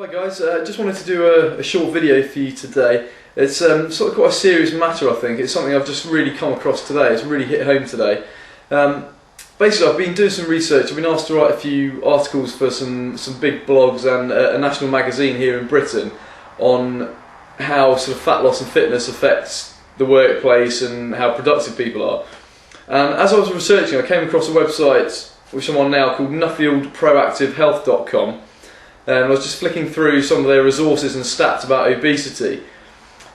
Hi guys, just wanted to do a short video for you today. It's sort of quite a serious matter, I think. It's something I've just really come across today. It's really hit home today. Basically, I've been doing some research. I've been asked to write a few articles for some big blogs and a national magazine here in Britain on how sort of fat loss and fitness affects the workplace and how productive people are. And as I was researching, I came across a website which I'm on now called nuffieldproactivehealth.com. And I was just flicking through some of their resources and stats about obesity.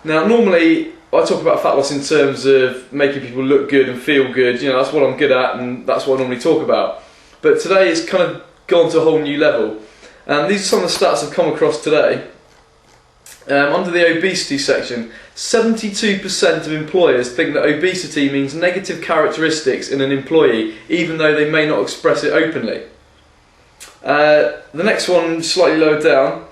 Now, normally I talk about fat loss in terms of making people look good and feel good. You know, that's what I'm good at, and that's what I normally talk about. But today it's kind of gone to a whole new level. And these are some of the stats I've come across today. Under the obesity section, 72% of employers think that obesity means negative characteristics in an employee, even though they may not express it openly. The next one, slightly lower down,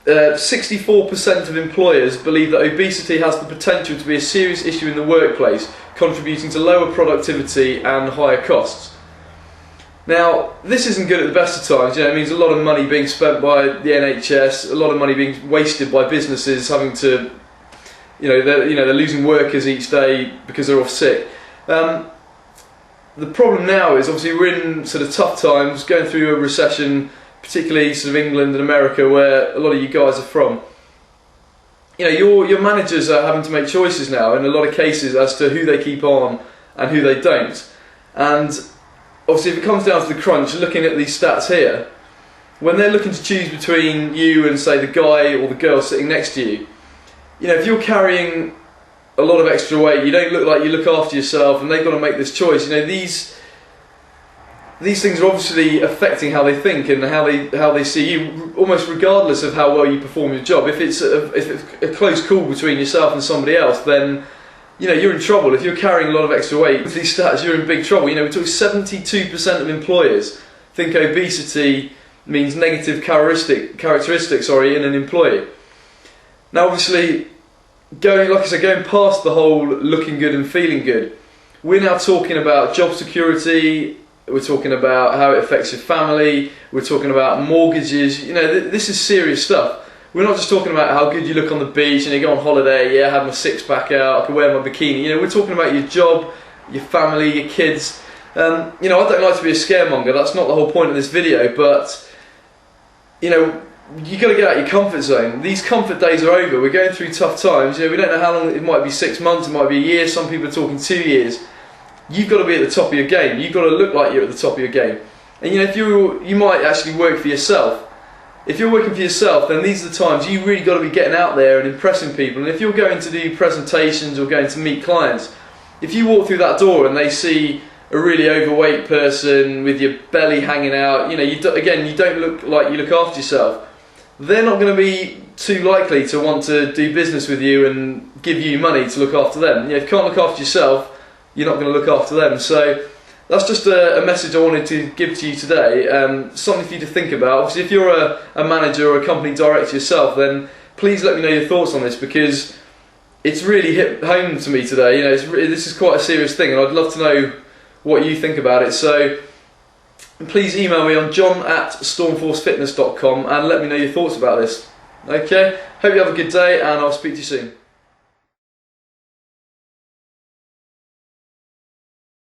64% of employers believe that obesity has the potential to be a serious issue in the workplace, contributing to lower productivity and higher costs. Now, this isn't good at the best of times. You know, it means a lot of money being spent by the NHS, a lot of money being wasted by businesses having to, they're losing workers each day because they're off sick. The problem now is obviously we're in sort of tough times, going through a recession, particularly sort of England and America, where a lot of you guys are from. You know, your managers are having to make choices now in a lot of cases as to who they keep on and who they don't. And obviously if it comes down to the crunch, looking at these stats here, when they're looking to choose between you and say the guy or the girl sitting next to you, you know, if you're carrying a lot of extra weight, you don't look like you look after yourself, and they've got to make this choice. You know, these things are obviously affecting how they think and how they see you, almost regardless of how well you perform your job. If it's a close call between yourself and somebody else, then you know you're in trouble. If you're carrying a lot of extra weight with these stats, you're in big trouble. You know, we're talking 72% of employers think obesity means negative characteristics in an employee. Now, obviously, going past the whole looking good and feeling good, we're now talking about job security, we're talking about how it affects your family, we're talking about mortgages. You know, this is serious stuff. We're not just talking about how good you look on the beach and you go on holiday, yeah, I have my six-pack out, I can wear my bikini. You know, we're talking about your job, your family, your kids. You know, I don't like to be a scaremonger, that's not the whole point of this video, but, you know, you got to get out of your comfort zone. These comfort days are over. We're going through tough times. You know, we don't know how long. It might be 6 months. It might be a year. Some people are talking 2 years. You've got to be at the top of your game. You've got to look like you're at the top of your game. And you know, if you might actually work for yourself. If you're working for yourself, then these are the times you really got to be getting out there and impressing people. And if you're going to do presentations or going to meet clients, if you walk through that door and they see a really overweight person with your belly hanging out, you know, you don't look like you look after yourself. They're not going to be too likely to want to do business with you and give you money to look after them. You know, if you can't look after yourself, you're not going to look after them. So that's just a message I wanted to give to you today. Something for you to think about. Obviously, if you're a manager or a company director yourself, then please let me know your thoughts on this, because it's really hit home to me today. You know, this is quite a serious thing, and I'd love to know what you think about it. So please email me on john@stormforcefitness.com and let me know your thoughts about this. Okay, hope you have a good day, and I'll speak to you soon.